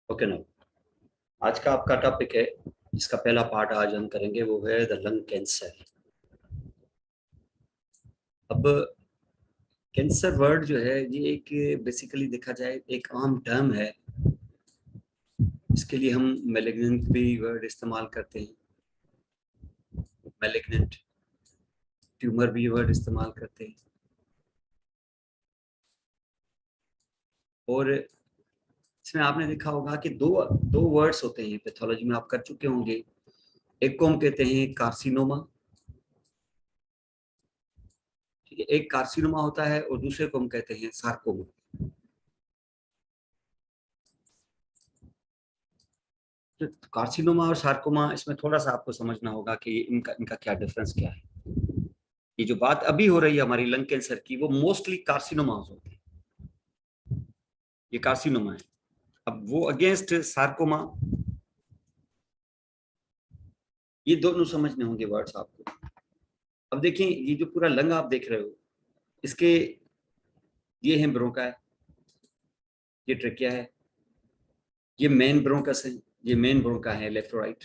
Okay ना। आज का आपका टॉपिक है, जिसका पहला पार्ट आज हम करेंगे, वो है द लंग कैंसर। अब कैंसर वर्ड जो है, ये एक बेसिकली देखा जाए एक आम टर्म है। इसके लिए हम मैलिग्नेंट भी वर्ड इस्तेमाल करते हैं, मैलिग्नेंट ट्यूमर भी वर्ड इस्तेमाल करते हैं। और इसमें आपने देखा होगा कि दो दो वर्ड्स होते हैं, पैथोलॉजी में आप कर चुके होंगे। एक को हम कहते हैं कार्सिनोमा, ठीक है। एक कार्सिनोमा होता है और दूसरे को हम कहते हैं सार्कोमा। तो कार्सिनोमा और सार्कोमा, इसमें थोड़ा सा आपको समझना होगा कि इनका इनका क्या डिफरेंस क्या है। ये जो बात अभी हो रही है हमारी लंग कैंसर की, वो मोस्टली कार्सिनोमा होते हैं। ये कार्सिनोमा है। अब वो अगेंस्ट सार्कोमा, ये दोनों समझने होंगे वर्ड्स आपको। अब देखें, ये जो पूरा लंग आप देख रहे हो, इसके ये है ब्रोंका है, ये ट्रेकिया है, ये मेन ब्रोंकस है, ये मेन ब्रोंका है लेफ्ट और राइट।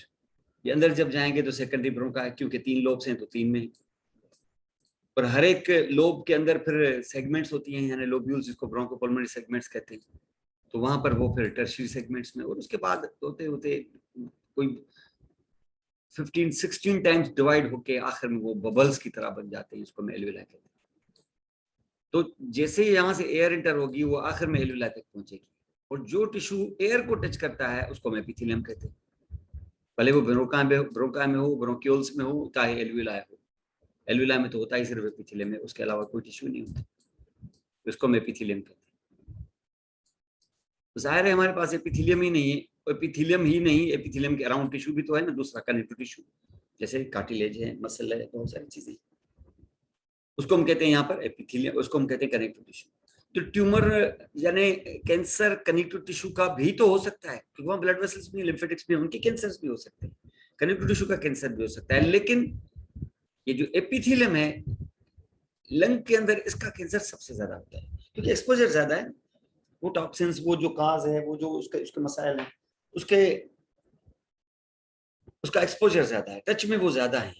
ये अंदर जब जाएंगे तो सेकेंडरी ब्रोंका है, क्योंकि 3 लोब्स हैं तो 3 में। और हर एक लोब के अंदर फिर सेगमेंट्स होती हैं, यानी लोब्यूल्स, जिसको ब्रोंकोपल्मोनरी सेगमेंट्स कहते हैं। तो वहां पर वो फिर टर्शियरी सेगमेंट्स में, और उसके बाद होते होते कोई 15-16 टाइम्स डिवाइड होके आखिर में वो बबल्स की तरह बन जाते हैं, इसको हम एल्विला कहते हैं। तो जैसे ही यहाँ से एयर इंटर होगी, वो आखिर में एल्विला तक पहुंचेगी। और जो टिश्यू एयर को टच करता है, उसको हम एपिथेलियम कहते हैं। भले वो ब्रोंका में हो, ब्रोंक्यूल्स में हो, चाहे एल्विला हो। एल्विला में तो होता ही सिर्फ एपिथेलियम है, उसके अलावा कोई टिश्यू नहीं होता। उसको हम एपिथेलियम कहते हैं। तो जाहिर है हमारे पास एपिथेलियम ही नहीं है। एपिथेलियम ही नहीं, एपिथेलियम के अराउंड टिश्यू भी तो है ना, दूसरा कनेक्टिव टिश्यू, जैसे कार्टिलेज है, मसल है, बहुत सारी चीजें। उसको हम कहते हैं यहाँ पर एपिथेलियम, उसको हम कहते हैं कनेक्टिव टिश्यू। तो ट्यूमर यानी कैंसर कनेक्टिव टिश्यू का भी तो हो सकता है, क्योंकि वहाँ ब्लड वेसल्स भी, लिम्फेटिक्स भी, उनके कैंसर भी हो सकते हैं। कनेक्टिव टिश्यू का कैंसर भी हो सकता है। लेकिन ये जो एपिथेलियम है लंग के अंदर, इसका कैंसर सबसे ज्यादा होता है, क्योंकि एक्सपोजर ज्यादा है। वो टॉक्सिन्स, वो जो काज है, वो जो उसके उसके मसाइल हैं, उसके उसका एक्सपोजर ज्यादा है, टच में वो ज्यादा है।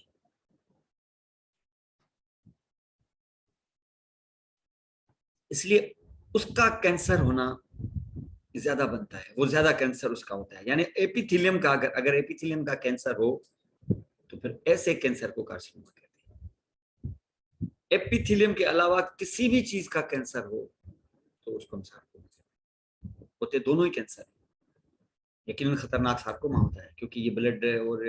इसलिए उसका कैंसर होना ज्यादा बनता है, वो ज्यादा कैंसर उसका होता है। यानी एपिथेलियम का, अगर एपिथेलियम का कैंसर हो, तो फिर ऐसे कैंसर को कार्सिनोमा कहते हैं। एपिथेलियम के अलावा किसी भी चीज का कैंसर हो, तो उसको हम सार्कोमा कहते हैं। होते दोनों ही कैंसर है, लेकिन खतरनाक सार्कोमा होता है, क्योंकि ये ब्लड और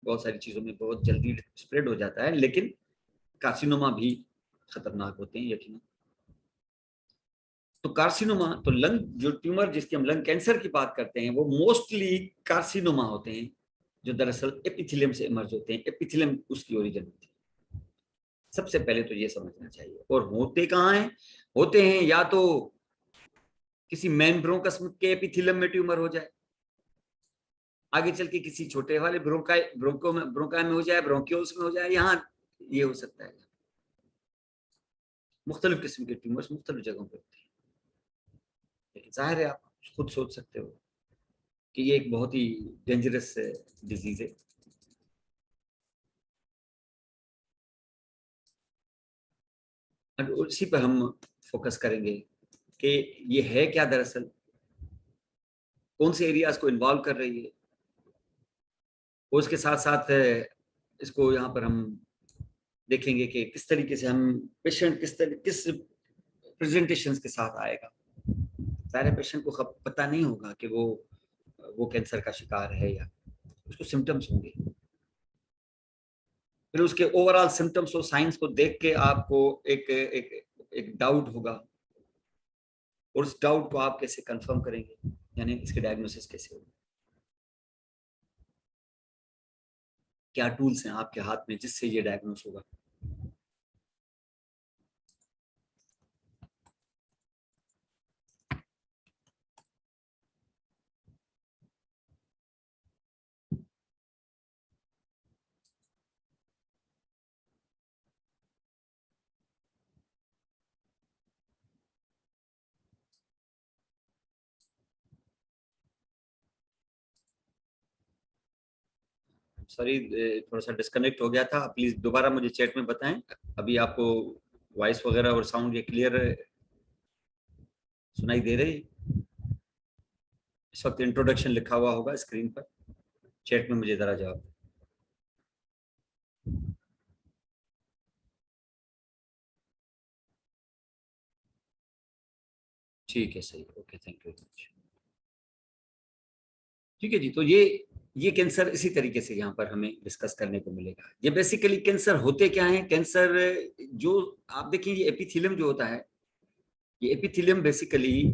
बहुत सारी चीजों में बहुत जल्दी स्प्रेड हो जाता है। लेकिन कार्सिनोमा भी खतरनाक होते हैं, यकीन। तो कार्सिनोमा, तो लंग जो ट्यूमर जिसकी हम लंग कैंसर की बात करते हैं, वो मोस्टली कार्सिनोमा होते हैं, जो दरअसल एपिथेलियम से इमर्ज होते हैं। एपिथेलियम उसकी ओरिजिन होती है। सबसे पहले तो ये समझना चाहिए। और होते कहाँ हैं? होते हैं या तो किसी मेन ब्रोंकस के एपिथेलियम में ट्यूमर हो जाए, आगे चल के किसी छोटे वाले ब्रोंका में हो जाए, ब्रोंक्यूल्स में हो जाए, यहाँ ये हो सकता है। मुख्तलिफ किस्म के ट्यूमर्स मुख्तलिफ जगहों पे होते हैं। लेकिन जाहिर है आप खुद सोच सकते हो कि ये एक बहुत ही डेंजरस डिजीज है। और उसी पर हम फोकस करेंगे कि ये है क्या दरअसल, कौन से एरियाज को इन्वॉल्व कर रही है। और उसके साथ साथ इसको यहाँ पर हम देखेंगे कि किस तरीके से हम पेशेंट किस प्रेजेंटेशन के साथ आएगा। सारे पेशेंट को पता नहीं होगा कि वो कैंसर का शिकार है, या उसको सिम्टम्स होंगे। फिर उसके ओवरऑल सिम्टम्स और साइंस को देख के आपको एक एक एक डाउट होगा, और उस डाउट को आप कैसे कंफर्म करेंगे, यानी इसके डायग्नोसिस कैसे होगा। क्या टूल्स हैं आपके हाथ में जिससे ये डायग्नोस होगा। सॉरी, थोड़ा सा डिस्कनेक्ट हो गया था, प्लीज दोबारा मुझे चैट में बताएं। अभी आपको वॉइस वगैरह और साउंड ये क्लियर सुनाई दे रही? इस वक्त इंट्रोडक्शन लिखा हुआ होगा स्क्रीन पर, चैट में मुझे जरा जवाब। ठीक है, सही, okay, thank you very much. ठीक है जी, तो ये कैंसर इसी तरीके से यहाँ पर हमें डिस्कस करने को मिलेगा। ये बेसिकली कैंसर होते क्या है? कैंसर जो आप देखिए, ये एपिथेलियम जो होता है, ये एपिथेलियम बेसिकली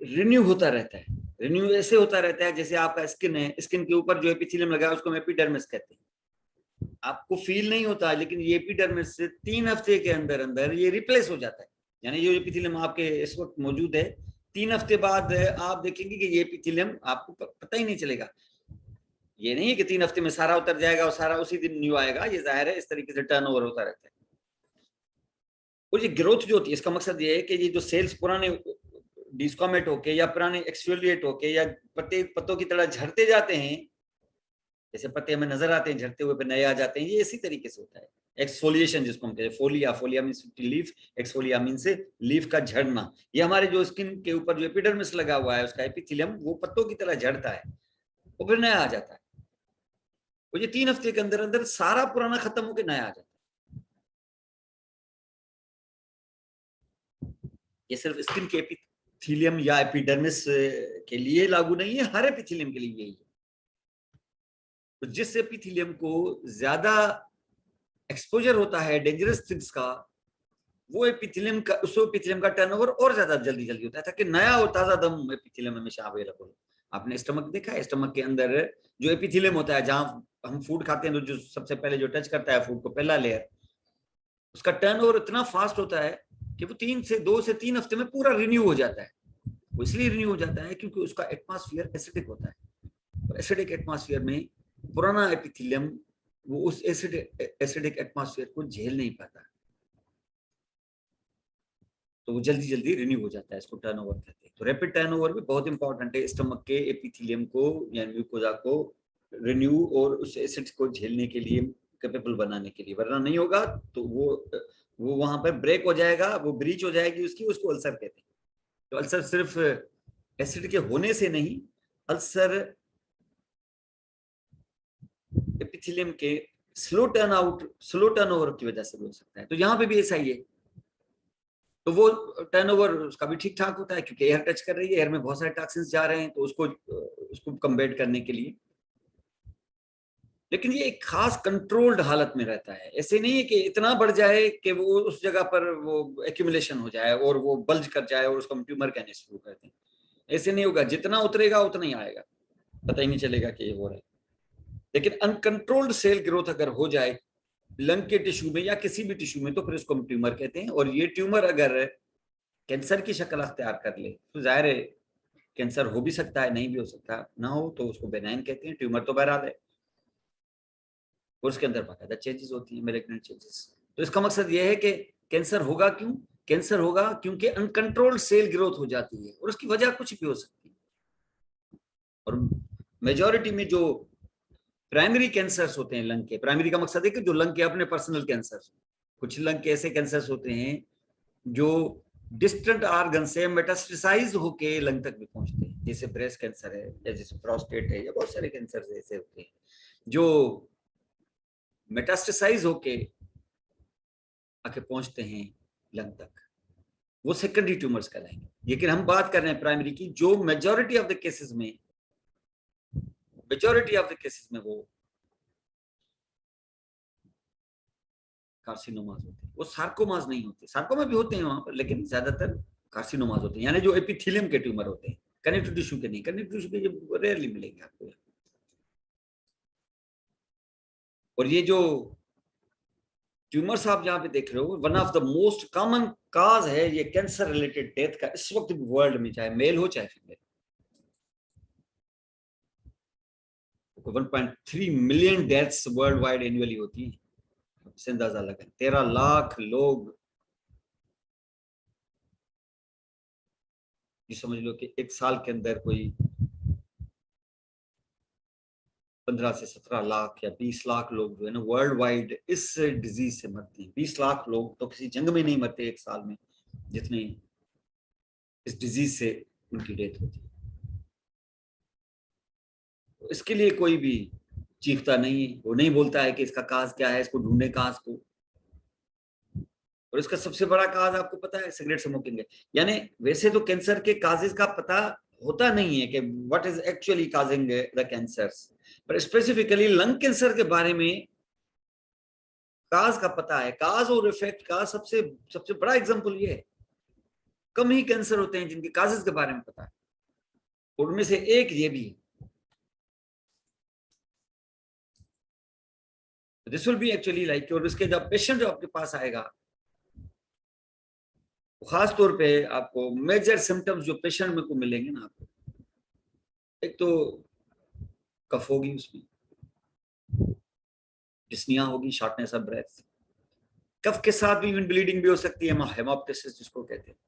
रिन्यू होता रहता है। रिन्यू ऐसे होता रहता है जैसे आपका स्किन है, स्किन के ऊपर जो एपिथेलियम लगा है उसको हम एपिडर्मिस कहते हैं। आपको फील नहीं होता, लेकिन ये एपिडर्मिस से 3 हफ्ते के अंदर अंदर ये रिप्लेस हो जाता है। यानी जो एपिथेलियम आपके इस वक्त मौजूद है, 3 हफ्ते बाद आप देखेंगे कि ये एपिथेलियम आपको पता ही नहीं चलेगा। ये नहीं है कि 3 हफ्ते में सारा उतर जाएगा और सारा उसी दिन न्यू आएगा, ये जाहिर है इस तरीके से टर्नओवर होता रहता है। और ये ग्रोथ जो होती है, इसका मकसद ये है कि ये जो सेल्स पुराने डिस्कॉमेट होके या पुराने एक्सफोलिएट होके या पत्तों की तरह झड़ते जाते हैं, जैसे पत्ते हमें नजर आते हैं झड़ते हुए, फिर नए आ जाते हैं, ये इसी तरीके से होता है। एक्सफोलिएशन जिसको हम कहते हैं, फोलिया, फोलिया मीन लीफ, एक्सफोलिया मीन से लीफ का झड़ना। ये हमारे जो स्किन के ऊपर जो एपिडर्मिस लगा हुआ है, उसका एपिथेलियम, वो पत्तों की तरह झड़ता है और फिर नया आ जाता है। और ये 3 हफ्ते के अंदर अंदर सारा पुराना खत्म होकर नया आ जाता है। ये सिर्फ स्किन के एपिथेलियम या एपिडर्मिस के लिए लागू नहीं है, हर एपिथेलियम के लिए यही है। तो जिस एपिथेलियम को ज्यादा एक्सपोजर होता है डेंजरस थिंग्स का, वो एपिथेलियम का, उस एपिथेलियम का टर्नओवर और ज्यादा जल्दी जल्दी होता है, ताकि नया और ताजा दम एपिथेलियम हमेशा अवेलेबल हो। आपने स्टमक देखा है? स्टमक के अंदर जो एपिथेलियम होता है, जहां हम फूड खाते हैं, तो जो सबसे पहले जो टच करता है फूड को, पहला लेयर, उसका टर्नओवर इतना फास्ट होता है कि वो 2 से 3 हफ्ते में पूरा रिन्यू हो जाता है। वो इसलिए रिन्यू हो जाता है क्योंकि उसका एटमॉस्फेयर एसिडिक होता है। और एसिडिक एटमॉस्फेयर में पुराना एपिथेलियम वो उस एसिडिक एटमॉस्फेयर को झेल नहीं पाता, तो वो जल्दी जल्दी रिन्यू हो जाता है। इसको टर्नओवर कहते हैं। तो रैपिड टर्नओवर भी बहुत इंपॉर्टेंट है स्टमक के एपिथेलियम को या म्यूकोजा को रिन्यू और उस एसिड को झेलने के लिए, कैपेबल बनाने के लिए। वरना नहीं होगा तो वो वहां पर ब्रेक हो जाएगा, वो ब्रीच हो जाएगी उसकी, उसको अल्सर कहते हैं। तो अल्सर सिर्फ एसिड के होने से नहीं, अल्सर एपिथेलियम के स्लो टर्नओवर की वजह से हो सकता है। तो यहाँ पे भी ऐसा ही है। तो वो टर्नओवर उसका भी ठीक ठाक होता है क्योंकि एयर टच कर रही है, एयर में बहुत सारे टॉक्सिन्स जा रहे हैं, तो उसको कम्बेट करने के लिए। लेकिन ये एक खास कंट्रोल्ड हालत में रहता है। ऐसे नहीं है कि इतना बढ़ जाए कि वो उस जगह पर वो एक्यूमुलेशन हो जाए और वो बल्ज कर जाए और उसको हम ट्यूमर कहने शुरू कर दें। ऐसे नहीं होगा, जितना उतरेगा उतना ही आएगा, पता ही नहीं चलेगा कि ये हो रहा है। लेकिन अनकंट्रोल्ड सेल ग्रोथ अगर हो जाए लंग के टिश्यू में या किसी भी टिश्यू में, तो फिर उसको हम ट्यूमर कहते हैं। और ये ट्यूमर अगर कैंसर की शक्ल अख्तियार कर ले तो जाहिर है कैंसर हो भी सकता है, नहीं भी हो सकता, ना हो तो उसको बेनाइन कहते हैं। ट्यूमर तो बहरहाल है, और उसके अंदर बाकायदा चेंजेस होती है, मेलिग्नेंट चेंजेस। तो इसका मकसद यह है कि कैंसर होगा क्यों? कैंसर होगा क्योंकि अनकंट्रोल्ड सेल ग्रोथ हो जाती है, और उसकी वजह कुछ भी हो सकती है। और मेजॉरिटी में जो प्राइमरी कैंसर्स होते हैं लंग के, प्राइमरी का मकसद है कि जो लंग के अपने पर्सनल कैंसर्स, कुछ लंग के ऐसे कैंसर्स होते हैं जो डिस्टेंट ऑर्गन से मेटास्टेसाइज होके लंग तक भी पहुंचते हैं, जैसे ब्रेस्ट कैंसर है या जैसे प्रोस्टेट है, या बहुत सारे कैंसर ऐसे होते हैं जो मेटास्टेसाइज होके आके पहुंचते हैं लंग तक। वो सेकेंडरी ट्यूमर्स कहलाएंगे। लेकिन हम बात कर रहे हैं प्राइमरी की, जो मेजॉरिटी ऑफ द केसेस में, वो कार्सिनोमास होते हैं। वो सार्कोमास नहीं होते, सार्कोमा भी होते हैं वहां पर, लेकिन ज्यादातर कार्सिनोमास होते हैं, यानी जो एपिथेलियम के ट्यूमर होते हैं, कनेक्टिव टिश्यू के नहीं। कनेक्टिव टिश्यू के रेयरली मिलेंगे आपको। और ये जो ट्यूमर्स आप जहां पे देख रहे हो, one of the most common cause है ये कैंसर रिलेटेड डेथ का इस वक्त वर्ल्ड में, चाहे मेल हो चाहे female. 1.3 million deaths world wide annually होती है। से अंदाजा लगा 13 लाख लोग, ये समझ लो कि एक साल के अंदर कोई 15 से 17 लाख या 20 लाख लोग जो है ना वर्ल्ड वाइड इस डिजीज से मरते हैं। 20 लाख लोग तो किसी जंग में नहीं मरते एक साल में, जितने इस डिजीज से उनकी डेथ होती है। तो इसके लिए कोई भी चीखता नहीं है, वो नहीं बोलता है कि इसका काज क्या है, इसको ढूंढे काज को। और इसका सबसे बड़ा काज आपको पता है, सिगरेट स्मोकिंग है। यानी वैसे तो कैंसर के काजेस का पता होता नहीं है कि what is actually causing the cancers, पर स्पेसिफिकली लंग कैंसर के बारे में काज का पता है। काज और इफेक्ट का सबसे सबसे बड़ा एग्जांपल ये है। कम ही कैंसर होते हैं जिनके काजेस के बारे में पता है, उनमें से एक ये भी है। This will be actually like, और इसके जब पेशेंट जो आपके पास आएगा, तो खास तौर पे आपको मेजर सिम्टम्स जो पेशेंट में को मिलेंगे ना आपको, एक तो कफ होगी, उसमें डिस्निया होगी, शॉर्टनेस ऑफ ब्रेथ। कफ के साथ भी इवन ब्लीडिंग भी हो सकती है, हेमोप्टिसिस जिसको कहते हैं।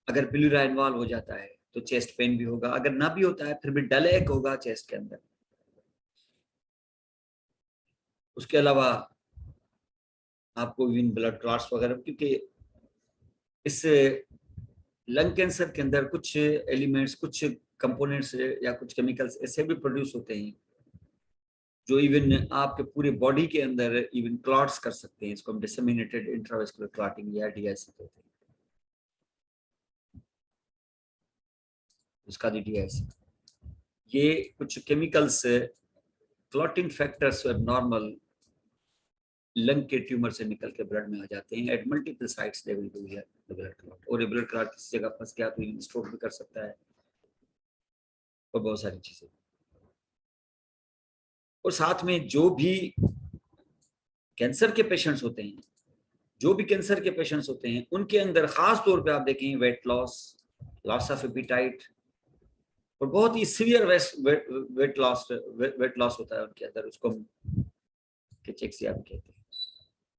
अगर पिलुरा इन्वॉल्व हो जाता है तो चेस्ट पेन भी होगा, अगर ना भी होता है फिर भी डल एक होगा चेस्ट के अंदर। उसके अलावा आपको इवन ब्लड क्लॉट्स वगैरह, क्योंकि इस लंग कैंसर के अंदर कुछ एलिमेंट्स, कुछ कंपोनेंट्स या कुछ केमिकल्स ऐसे भी प्रोड्यूस होते हैं जो इवन आपके पूरे बॉडी के अंदर इवन क्लॉट्स कर सकते हैं। इसको हम डिसेमिनेटेड इंट्रावेस्कुलर क्लॉटिंग या डीआईसी कहते हैं। उसका डीआईसी, ये कुछ chemicals clotting factors normal lung के ट्यूमर से निकल के ब्लड में आ जाते हैं। At multiple sites they will do here the blood clot, और ये ब्लड क्लॉट किसी जगह फंस गया तो स्ट्रोक भी कर सकता है और बहुत सारी चीजें। और साथ में जो भी कैंसर के पेशेंट्स होते हैं, जो भी कैंसर के पेशेंट्स होते हैं, उनके अंदर खास तौर पे आप देखें weight loss, loss of appetite, और बहुत ही सीवियर वेट लॉस होता है उनके अंदर। उसको कैचेक्सिया भी कहते हैं।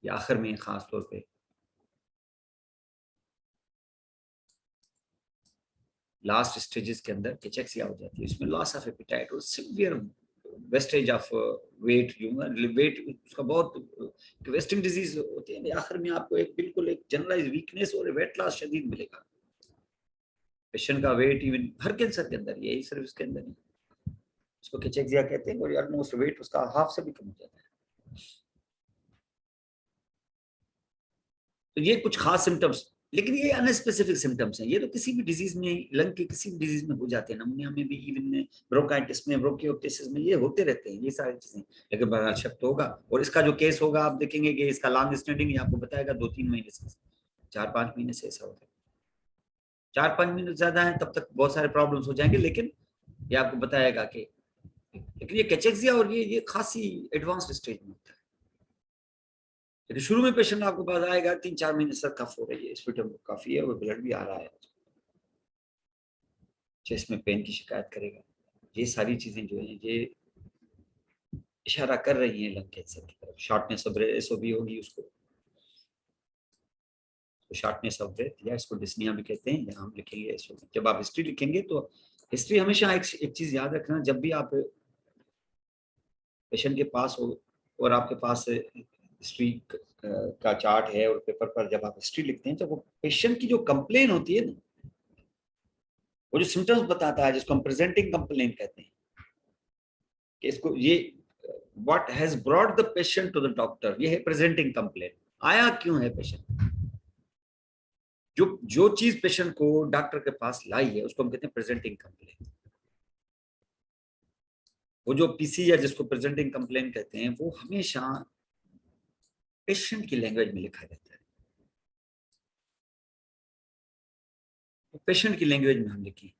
या आखिर में खास तौर पे लास्ट स्टेजेस के अंदर कैचेक्सिया हो जाती है, इसमें लॉस ऑफ एपिटाइट और severe wastage of weight, weight उसका बहुत वेस्टिंग डिजीज होती है। आखिर में आपको एक बिल्कुल एक जनरलाइज वीकनेस और वेट लॉस शदीद मिलेगा। पेशेंट का वेट इवन हर कैंसर के अंदर, यही सिर्फ इसके अंदर नहीं, उसको कैचेक्सिया कहते हैं, और ऑलमोस्ट वेट उसका हाफ से भी कम हो जाता है। तो ये कुछ खास सिम्टम्स, लेकिन ये अनस्पेसिफिक सिम्टम्स हैं। ये तो किसी भी डिजीज में, लंग के किसी भी डिजीज में हो जाते हैं, नमूनिया में भी, इवन ब्रोंकाइटिस में, ब्रोंकियोप्टिसिस में, ये होते रहते हैं ये सारी चीजें। लेकिन बहरहाल शक तो होगा। और इसका जो केस होगा आप देखेंगे कि इसका लॉन्ग स्टैंडिंग आपको बताएगा 2-3 महीने से, 4-5 महीने से ऐसा होता है। 4-5 महीने ज्यादा है तब तक बहुत सारे प्रॉब्लम्स हो जाएंगे, लेकिन ये आपको बताएगा कि, लेकिन ये कैचेक्सिया और ये खासी एडवांस स्टेज में होता है। लेकिन शुरू में पेशेंट आपके पास आएगा 3-4 महीने से कफ हो रही है, स्पिटम काफी है और ब्लड भी आ रहा है, चेस्ट में पेन की शिकायत करेगा। ये सारी चीजें जो है ये इशारा कर रही हैं लंग कैंसर की तरफ। शॉर्टनेस ऑफ ब्रेथ एसओबी होगी उसको, तो शॉर्टनेस ऑफ ब्रेथ या इसको डिस्निया भी कहते हैं। यहाँ हम लिखेंगे एसओबी। जब आप हिस्ट्री लिखेंगे तो हिस्ट्री हमेशा एक चीज याद रखना, जब भी आप पेशेंट के पास हो और आपके पास हिस्ट्री का चार्ट है और पेपर पर जब आप हिस्ट्री लिखते हैं, तो वो पेशेंट की जो कंप्लेन होती है ना, वो जो सिम्टम्स बताता है जिसको हम प्रेजेंटिंग कंप्लेन कहते हैं, कि इसको ये what has brought the patient to the doctor, ये है प्रेजेंटिंग कंप्लेन। आया क्यों है पेशेंट, जो जो चीज पेशेंट को डॉक्टर के पास लाई है उसको हम कहते हैं प्रेजेंटिंग कंप्लेन। वो जो पीसी या जिसको प्रेजेंटिंग कंप्लेन कहते हैं, वो हमेशा पेशेंट की लैंग्वेज में लिखा जाता है। तो पेशेंट की लैंग्वेज में हम लिखें,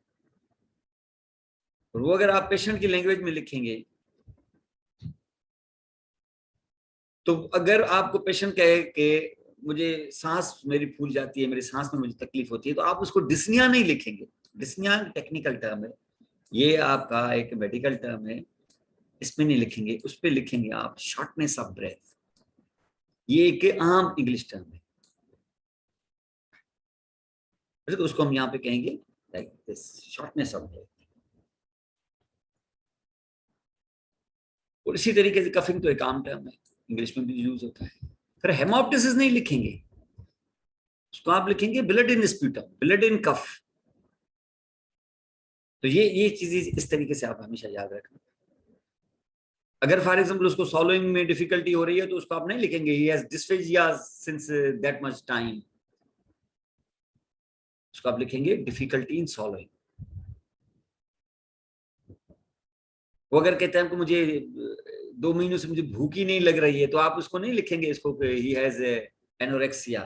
और वो अगर आप पेशेंट की लैंग्वेज में लिखेंगे, तो अगर आपको पेशेंट कहे कि मुझे सांस मेरी फूल जाती है, मेरी सांस में मुझे तकलीफ होती है, तो आप उसको डिस्निया नहीं लिखेंगे। डिस्निया टेक्निकल टर्म है, ये आपका एक मेडिकल टर्म है, इसमें नहीं लिखेंगे। उस पर लिखेंगे आप शॉर्टनेस ऑफ ब्रेथ। ये एक आम इंग्लिश टर्म है, तो उसको हम यहाँ पे कहेंगे like this, shortness of breath. और इसी तरीके से कफिंग तो एक आम टर्म है, इंग्लिश में भी यूज होता है। फिर हेमोप्टिसिस नहीं लिखेंगे, उसको आप लिखेंगे blood in sputum, blood in cough. तो ये चीज इस तरीके से आप हमेशा याद रखना। अगर फॉर एग्जांपल उसको सॉलोइंग में डिफिकल्टी हो रही है तो उसको आप नहीं लिखेंगे he has dysphagia since that much time, उसको आप लिखेंगे डिफिकल्टी इन सॉलोइंग। वो अगर कहते हैं हमको मुझे 2 महीनों से मुझे भूख ही नहीं लग रही है, तो आप उसको नहीं लिखेंगे इसको ही हैज एनोरेक्सिया,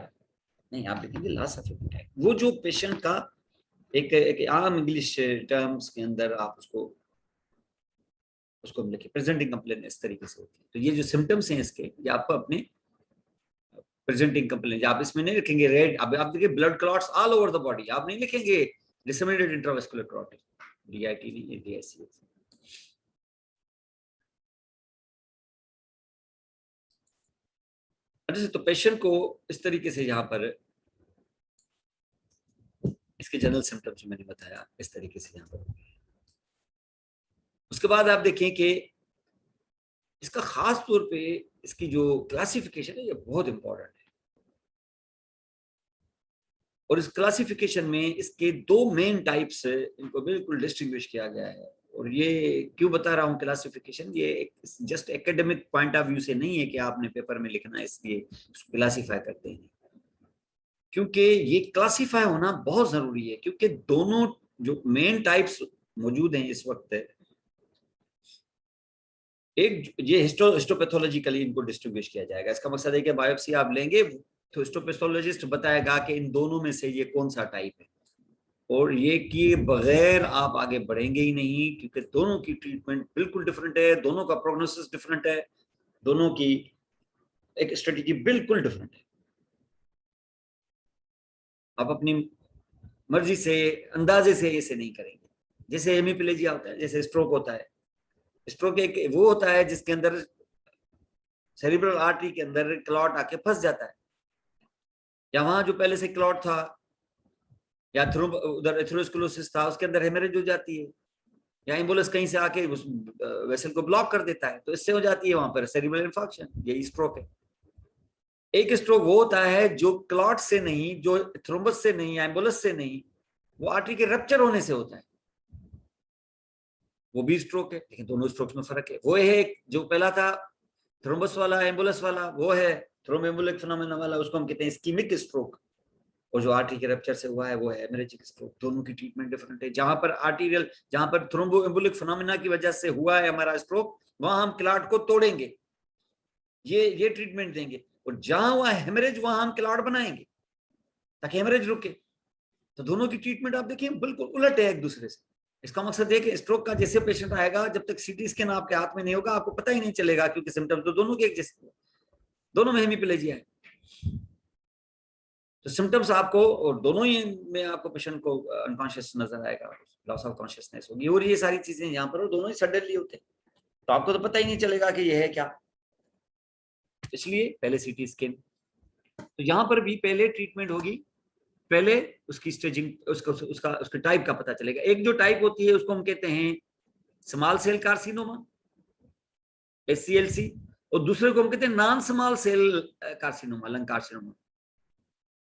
नहीं, आप लिखेंगे लॉस ऑफ एपेटाइट। वो जो पेशेंट का एक आम इंग्लिश टर्म्स के अंदर आप उसको लिखे प्रेजेंटिंग कंप्लेन इस तरीके से होती है। तो ये जो सिम्टम्स हैं इसके, ये आपको अपने प्रेजेंटिंग कंप्लेन, आप इसमें नहीं लिखेंगे रेड, अब आप देखिए blood clots all over the body, आप नहीं लिखेंगे डिसेमिनेटेड इंट्रावेस्कुलर क्लॉटिंग, डीआईटी नहीं, डीआईसी। तो पेशेंट को इस तरीके से यहाँ पर इसके जनरल सिम्टम्स मैंने बताया इस तरीके से यहाँ पर। उसके बाद आप देखें कि इसका खास तौर पे इसकी जो क्लासिफिकेशन है ये बहुत इंपॉर्टेंट है, और इस क्लासिफिकेशन में इसके 2 मेन टाइप्स इनको बिल्कुल डिस्टिंग्विश किया गया है। और ये क्यों बता रहा हूँ क्लासिफिकेशन, ये just academic point of view से नहीं है कि आपने पेपर में लिखना है इसलिए क्लासिफाई करते हैं, क्योंकि ये क्लासिफाई होना बहुत जरूरी है, क्योंकि दोनों जो मेन टाइप्स मौजूद हैं इस वक्त, एक ये हिस्टोपैथोलॉजिकली इनको डिस्टिंग्विश किया जाएगा। इसका मकसद है कि बायोप्सी आप लेंगे तो हिस्टोपैथोलॉजिस्ट बताएगा कि इन दोनों में से ये कौन सा टाइप है, और ये किए बगैर आप आगे बढ़ेंगे ही नहीं, क्योंकि दोनों की ट्रीटमेंट बिल्कुल डिफरेंट है, दोनों का प्रोग्नोसिस डिफरेंट है, दोनों की एक स्ट्रेटेजी बिल्कुल डिफरेंट है। आप अपनी मर्जी से अंदाजे से ऐसे नहीं करेंगे। जैसे हेमीप्लेजिया होता है, जैसे स्ट्रोक होता है, स्ट्रोक एक वो होता है जिसके अंदर सेरिब्रल आर्टरी के अंदर क्लॉट आके फंस जाता है, या वहां जो पहले से क्लॉट था या उधर एथेरोस्क्लेरोसिस था उसके अंदर हेमरेज हो जाती है, या एम्बुलेंस कहीं से आके उस वेसल को ब्लॉक कर देता है, तो इससे हो जाती है वहां पर सेरिब्रल इंफार्क्शन, यही स्ट्रोक है। एक स्ट्रोक वो होता है जो क्लॉट से नहीं, जो थ्रोम्बस से नहीं, एम्बुलेंस से नहीं, वो आर्टरी के रप्चर होने से होता है, वो भी स्ट्रोक है। लेकिन दोनों स्ट्रोक्स में फर्क है। वो है जो पहला था थ्रोम्बस वाला एम्बुलेंस वाला, वो है थ्रोम्बोएम्बोलिक फिनोमेना वाला, उसको हम कहते हैं इस्कीमिक स्ट्रोक। और जो आर्टरी के रप्चर से हुआ है वो है हेमरेजिक स्ट्रोक। दोनों की ट्रीटमेंट डिफरेंट है। जहां पर आर्टीरियल, जहां पर थ्रोम्बोएम्बोलिक फिनोमेना की वजह से हुआ है हमारा स्ट्रोक, वहां हम क्लॉट को तोड़ेंगे, ये ट्रीटमेंट देंगे। और जहां हुआ हेमरेज वहां हम क्लॉट बनाएंगे ताकि हेमरेज रुके। तो दोनों की ट्रीटमेंट आप देखिए बिल्कुल उलट है एक दूसरे से। इसका मकसद है कि स्ट्रोक का जैसे पेशेंट आएगा, जब तक सीटी स्कैन आपके हाथ में नहीं होगा आपको पता ही नहीं चलेगा, क्योंकि सिम्टम्स तो दोनों के एक जैसे, दोनों में हेमीप्लेजिया है। तो सिम्टम्स आपको, और दोनों ही में आपको पेशेंट को अनकॉन्शियस नजर आएगा, लॉस ऑफ कॉन्शियसनेस होगी, और ये सारी चीजें यहाँ पर, और दोनों ही सडनली होते हैं, तो आपको तो पता ही नहीं चलेगा कि ये है क्या। इसलिए पहले सीटी स्कैन। तो यहाँ पर भी पहले ट्रीटमेंट होगी, पहले उसकी स्टेजिंग, उसके टाइप का पता चलेगा। एक जो टाइप होती है उसको हम कहते हैं स्मॉल सेल कार्सिनोमा, SCLC, और दूसरे को हम कहते हैं non small cell carcinoma, lung carcinoma,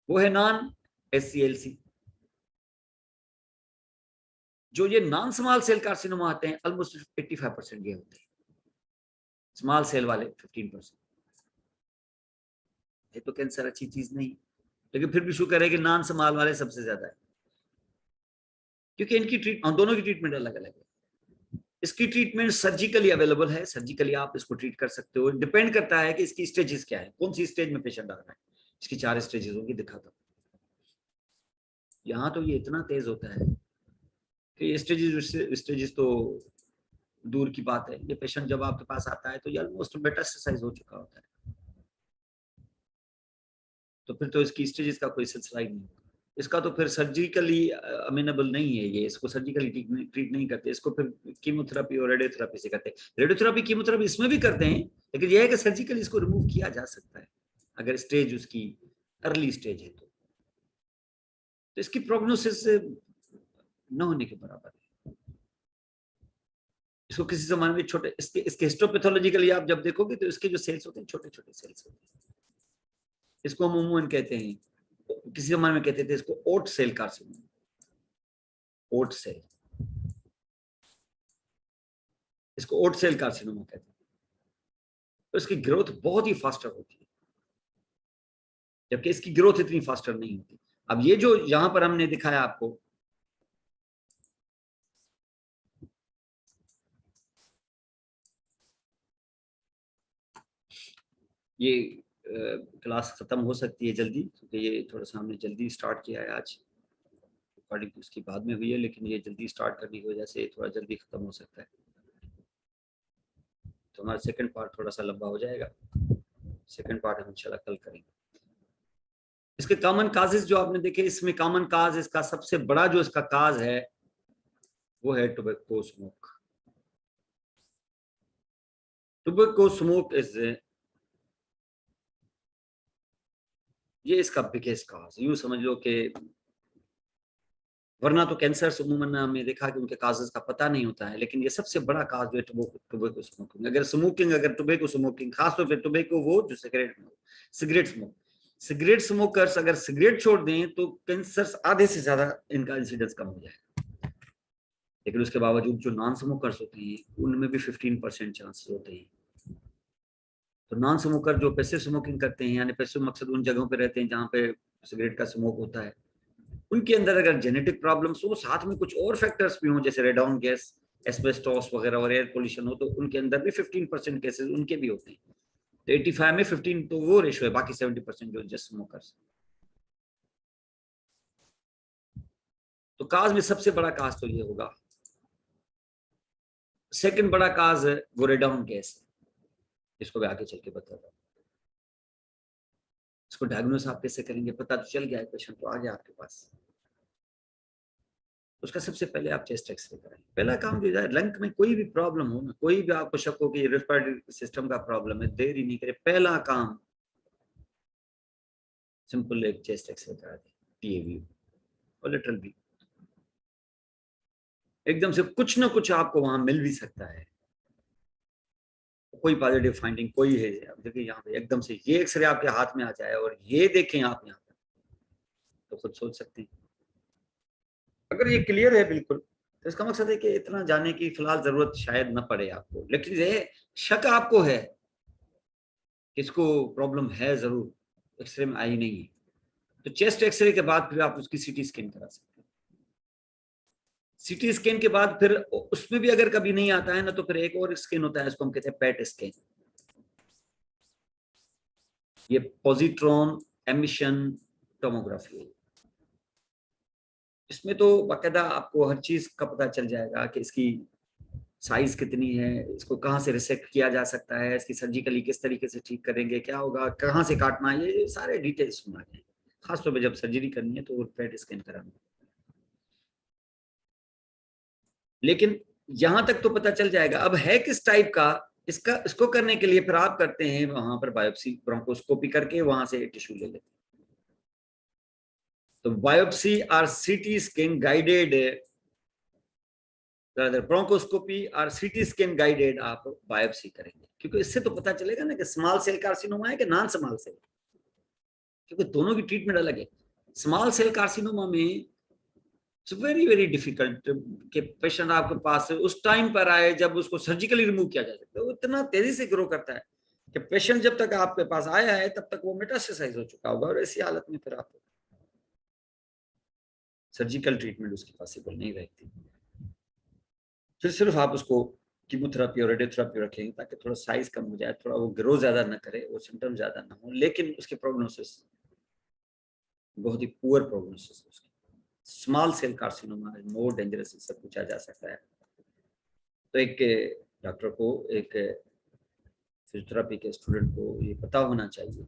वो है नॉन SCLC। जो ये नॉन स्मॉल सेल कार्सिनोमा आते हैं ऑलमोस्ट 85% ये होते हैं, स्मॉल सेल वाले 15%। ये तो कैंसर अच्छी चीज नहीं, लेकिन फिर भी शुक्र है कि नॉन स्मॉल वाले सबसे ज्यादा है, क्योंकि इनकी दोनों की ट्रीटमेंट अलग अलग है। इसकी ट्रीटमेंट सर्जिकली अवेलेबल है, सर्जिकली आप इसको ट्रीट कर सकते हो। डिपेंड करता है कि इसकी स्टेजेस क्या है, कौन सी स्टेज में पेशेंट आ रहा है। इसकी 4 स्टेजेस होगी, दिखाता हूँ। यहाँ तो ये इतना तेज होता है कि स्टेजेस तो दूर की बात है। ये पेशेंट जब आपके पास आता है तो ये ऑलमोस्ट मेटास्टेसाइज हो चुका होता है, तो फिर तो इसकी स्टेजेस का कोई सिलसिला ही नहीं होगा। इसका तो फिर सर्जिकली अमेनेबल नहीं है, ये इसको सर्जिकली ट्रीट नहीं करते, इसको फिर कीमोथेरेपी और रेडियोथेरेपी से करते हैं। रेडियोथेरेपी कीमोथेरेपी इसमें भी करते हैं, लेकिन यह है कि सर्जिकली इसको रिमूव किया जा सकता है अगर स्टेज उसकी अर्ली स्टेज है तो इसकी प्रोग्नोसिस न होने के बराबर है। इसको किसी जमाने में छोटे, इसके हिस्टोपैथोलॉजिकली आप जब देखोगे तो इसके जो सेल्स होते हैं छोटे छोटे सेल्स होते हैं। इसको हम अमूमन कहते हैं, किसी जमाने में कहते थे इसको ओट सेल कार्सिनोमा, ओट सेल, इसको ओट सेल कार्सिनोमा कहते हैं। तो इसकी ग्रोथ बहुत ही फास्टर होती है, जबकि इसकी ग्रोथ इतनी फास्टर नहीं होती। अब ये जो यहां पर हमने दिखाया आपको, ये क्लास खत्म हो सकती है जल्दी, क्योंकि ये थोड़ा सा हमने जल्दी स्टार्ट किया है आज, रिकॉर्डिंग उसकी बाद में हुई है, लेकिन ये जल्दी स्टार्ट करने की वजह से थोड़ा जल्दी खत्म हो सकता है। तो हमारा सेकंड पार्ट थोड़ा सा लंबा हो जाएगा, सेकंड पार्ट हम इंशाल्लाह कल करेंगे। इसके कॉमन काजेस जो आपने देखे, इसमें कॉमन काज, इसका सबसे बड़ा जो इसका काज है वो है tobacco smoke. Tobacco smoke is, ये इसका बिगेस्ट काज, यूं समझ लो कि वरना तो कैंसर उमूमन हमने देखा कि उनके काजेस का पता नहीं होता है, लेकिन ये सबसे बड़ा काज जो है टोबैको स्मोकिंग। अगर स्मोकिंग, अगर टोबैको स्मोकिंग, खासतौर पर टोबैको वो जो सिगरेट में, सिगरेट स्मोक, सिगरेट स्मोकर्स अगर सिगरेट छोड़ दें तो कैंसर आधे से ज्यादा इनका इंसिडेंस कम हो जाएगा। लेकिन उसके बावजूद जो नॉन स्मोकर्स होते हैं उनमें भी 15% चांसेस होते हैं। तो नॉन स्मोकर जो पैसिव स्मोकिंग करते हैं, यानी पैसिव मकसद उन जगहों पे रहते हैं जहाँ पे सिगरेट का स्मोक होता है, उनके अंदर अगर जेनेटिक प्रॉब्लम्स हो, साथ में कुछ और फैक्टर्स भी हों जैसे रेडॉन गैस, एस्बेस्टोस वगैरह और एयर पोल्यूशन हो, तो उनके अंदर भी 15% केसेस उनके भी होते हैं। तो 85 में 15 तो वो रेशो है, बाकी 70% जो जस्ट स्मोकर्स। तो काज में सबसे बड़ा काज तो ये होगा। सेकंड बड़ा काज है वो रेडॉन गैस है, इसको मैं आगे चल के बताता हूँ। इसको डायग्नोस आप कैसे करेंगे, पता तो चल गया है, पेशेंट तो आ गया आपके पास। उसका सबसे पहले आप चेस्ट एक्सरे कराएं। पहला काम जो है, लंग में कोई भी प्रॉब्लम हो ना, कोई भी आपको शक हो कि रेस्पिरेटरी सिस्टम का प्रॉब्लम है, देरी नहीं करे, पहला काम सिंपल एक चेस्ट एक्सरे करा दें, टीएवी और लेटरल भी। एकदम से कुछ ना कुछ आपको वहां मिल भी सकता है, कोई पॉजिटिव फाइंडिंग कोई है। आप देखिए यहाँ पे एकदम से ये एक्सरे आपके हाथ में आ जाए और ये देखें आप यहाँ पर, तो खुद सोच सकते हैं। अगर ये क्लियर है बिल्कुल, तो इसका मकसद है कि इतना जाने की फिलहाल जरूरत शायद न पड़े आपको, लेकिन ये शक आपको है इसको प्रॉब्लम है जरूर, एक्सरे में आई नहीं है, तो चेस्ट एक्सरे के बाद फिर आप उसकी सीटी स्कैन करा सकते हैं। सीटी स्कैन के बाद फिर उसमें भी अगर कभी नहीं आता है ना, तो फिर एक और स्कैन होता है, इसको हम कहते हैं पेट स्कैन। ये पॉजिट्रॉन एमिशन टोमोग्राफी। इसमें तो बाकायदा आपको हर चीज का पता चल जाएगा कि इसकी साइज कितनी है, इसको कहाँ से रिसेक्ट किया जा सकता है, इसकी सर्जिकली किस तरीके से ठीक करेंगे, क्या होगा, कहाँ से काटना है, ये सारे डिटेल्स सुना है। खासतौर पे जब सर्जरी करनी है तो पेट स्कैन कराना। लेकिन यहां तक तो पता चल जाएगा। अब है किस टाइप का, इसको करने के लिए फिर आप करते हैं वहां पर बायोप्सी, ब्रोंकोस्कोपी करके वहां से टिश्यू ले लेते हैं। तो बायोप्सी और सीटी स्कैन गाइडेड, ब्रोंकोस्कोपी और सीटी स्कैन गाइडेड आप बायोप्सी करेंगे, क्योंकि इससे तो पता चलेगा ना कि स्मॉल सेल कार्सिनोमा है कि नॉन स्मॉल सेल, क्योंकि दोनों की ट्रीटमेंट अलग है। स्मॉल सेल कार्सिनोमा में इट्स वेरी वेरी डिफिकल्ट कि पेशेंट आपके पास उस टाइम पर आए जब उसको सर्जिकली रिमूव किया जा सकता है। वो इतना तेजी से ग्रो करता है कि पेशेंट जब तक आपके पास आया है तब तक वो मेटास्टेसाइज हो चुका होगा, और ऐसी हालत में फिर आपको सर्जिकल ट्रीटमेंट उसकी पॉसिबल नहीं रहती। फिर सिर्फ आप उसको कीमोथेरेपी और रेडियोथेरेपी रखेंगे ताकि थोड़ा साइज कम हो जाए, थोड़ा वो ग्रो ज्यादा ना करे, वो सिम्टम ज्यादा ना हो, लेकिन उसके प्रोग्नोसिस बहुत ही पुअर प्रोग्नोसिस है उसकी। Small cell carcinoma is more dangerous, इससे पूछा जा सकता है। तो एक डॉक्टर को, एक फिजियोथेरेपी के स्टूडेंट को ये पता होना चाहिए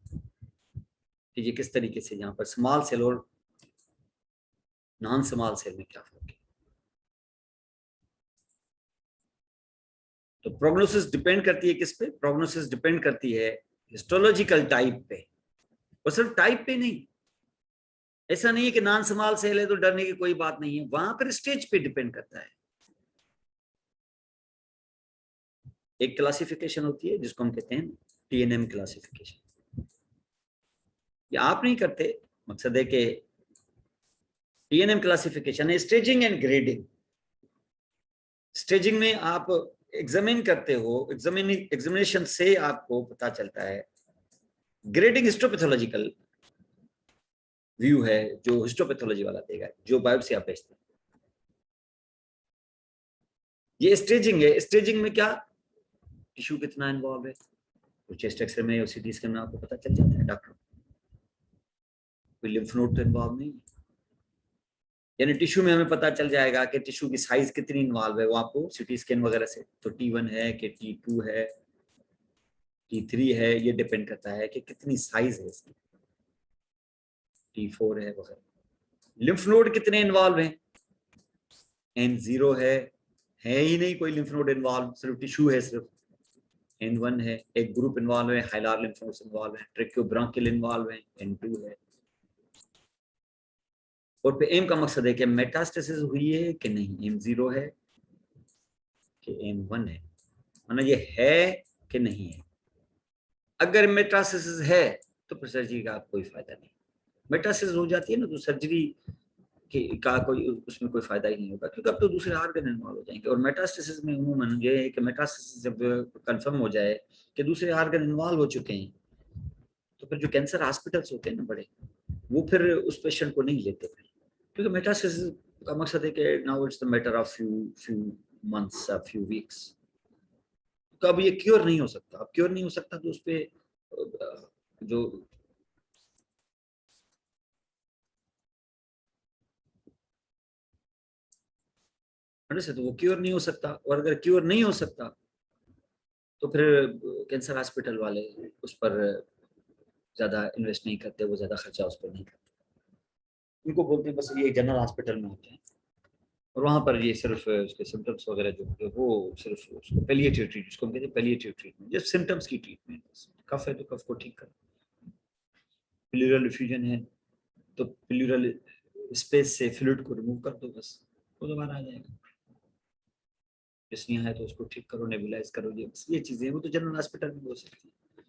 कि ये किस तरीके से, यहाँ पर स्मॉल सेल और नॉन स्मॉल सेल में क्या फर्क है। तो प्रोग्नोसिस डिपेंड करती है किस पे, प्रोग्नोसिस डिपेंड करती है हिस्टोलॉजिकल टाइप पे, और सिर्फ टाइप पे नहीं। ऐसा नहीं है कि नॉन स्मॉल सेल है तो डरने की कोई बात नहीं है, वहां पर स्टेज पे डिपेंड करता है। एक क्लासिफिकेशन होती है जिसको हम कहते हैं TNM क्लासिफिकेशन। ये आप नहीं करते, मकसद है कि TNM क्लासिफिकेशन है स्टेजिंग एंड ग्रेडिंग। स्टेजिंग में आप एग्जामिन करते हो, एग्जामिनेशन से आपको पता चलता है। ग्रेडिंग हिस्टोपैथोलॉजिकल व्यू है जो हिस्टोपैथोलॉजी वाला देगा, जो बायोप्सी आप भेजते हैं। ये स्टेजिंग है। स्टेजिंग में क्या, टिश्यू कितना इन्वॉल्व है, तो चेस्ट एक्सरे में और CT स्कैन में आपको पता चल जाता है डॉक्टर। कोई लिम्फ नोड तो इन्वॉल्व नहीं है, यानी टिश्यू में हमें पता चल जाएगा कि टिश्यू की साइज कितनी इन्वॉल्व है, वो आपको CT स्कैन वगैरह से, तो T1 है कि T2 है, T3 है, ये डिपेंड करता है कि कितनी साइज है इसकी, T4 है वगैरह। लिम्फ नोड कितने इन्वॉल्व हैं, N0 है ही नहीं कोई लिम्फ नोड इन्वॉल्व, सिर्फ टिश्यू है सिर्फ। N1 है, एक ग्रुप इन्वॉल्व है, हाइलार लिम्फ नोड्स इन्वॉल्व है, ट्रेक्योब्रांकियल इन्वॉल्व है, N2 है। और पे एम का मकसद है कि मेटास्टेसिस हुई है कि नहीं, M0 है कि M1 है, मतलब ये है कि नहीं है। अगर मेटास्टेसिस है तो फिर सर्जरी का कोई फायदा नहीं। मेटास्टेसिस हो जाती है ना तो सर्जरी का कोई उसमें कोई फायदा ही नहीं होगा, क्योंकि अब तो दूसरे ऑर्गन इन्वॉल्व हो जाएंगे। और मेटास्टेसिस में उन्होंने ये है कि मेटास्टेसिस जब कंफर्म हो जाए कि दूसरे ऑर्गन इन्वॉल्व हो चुके हैं, तो फिर जो कैंसर हॉस्पिटल्स होते हैं ना बड़े, वो फिर उस पेशेंट को नहीं लेते फिर, क्योंकि मेटास्टेसिस का मकसद है कि now it's the matter of few months, few weeks. तो अब ये क्योर नहीं हो सकता, अब क्योर नहीं हो सकता तो उस पर जो से तो वो क्योर नहीं हो सकता। और अगर क्योर नहीं हो सकता तो फिर कैंसर हॉस्पिटल वाले उस पर ज्यादा इन्वेस्ट नहीं करते, वो ज्यादा खर्चा उस पर नहीं करते। उनको बोलते हैं बस ये जनरल हॉस्पिटल में होते हैं, और वहाँ पर ये सिर्फ उसके सिम्टम्स वगैरह जो होते हैं वो सिर्फ उसको पैलिएटिव ट्रीटमेंट, जिसको हम कहते हैं पैलिएटिव ट्रीटमेंट, जस्ट सिम्टम्स की ट्रीटमेंट। कफ है तो कफ को ठीक कर, प्लूरल इफ्यूजन है तो प्लूरल स्पेस से फ्लूइड को रिमूव कर दो, बस वो दोबारा आ जाएगा। डिस्निया है तो उसको ठीक करो, नेबुलाइज करो, ये चीजें वो तो जनरल हॉस्पिटल में हो सकती है।